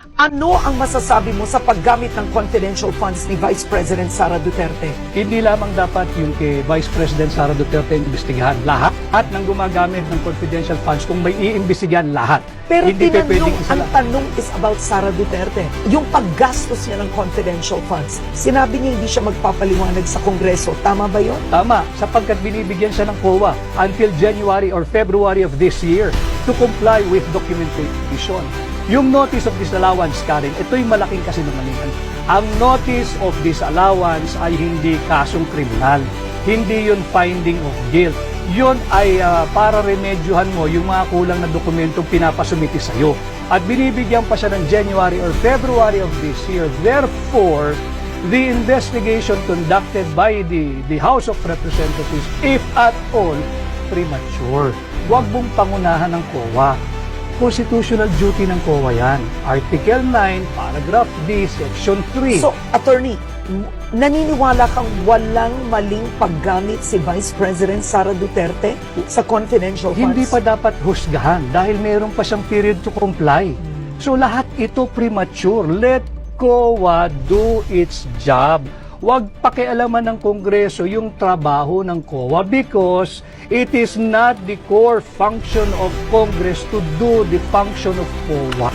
Ano ang masasabi mo sa paggamit ng confidential funds ni Vice President Sara Duterte? Hindi lamang dapat yung kay Vice President Sara Duterte imbestigahan. Lahat ng gumagamit ng confidential funds, kung may iimbestigahan lahat. Pero Hindi pa tinanong, pwedeng isa ang lang. tanong is about Sara Duterte. Yung paggastos niya ng confidential funds, sinabi niya hindi siya magpapaliwanag sa Kongreso. Tama ba yun? Tama, sapagkat binibigyan siya ng COA until January or February of this year to comply with documentation. Yung notice of disallowance, Karen, ito'y malaking kasinungalingan. Ang notice of disallowance ay hindi kasong kriminal. Hindi yun finding of guilt. Yun ay para remedyohan mo yung mga kulang na dokumentong pinapasumiti sa'yo. At binibigyan pa siya ng January or February of this year. Therefore, the investigation conducted by the House of Representatives, if at all, premature. Huwag mong pangunahan ng COA. Constitutional duty ng COA yan. Article 9, Paragraph D, Section 3. So, attorney, naniniwala kang walang maling paggamit si Vice President Sara Duterte sa confidential funds? Hindi pa dapat husgahan dahil meron pa siyang period to comply. So lahat ito premature. Let COA do its job. Huwag pakialaman ng Kongreso yung trabaho ng COA because it is not the core function of Congress to do the function of COA.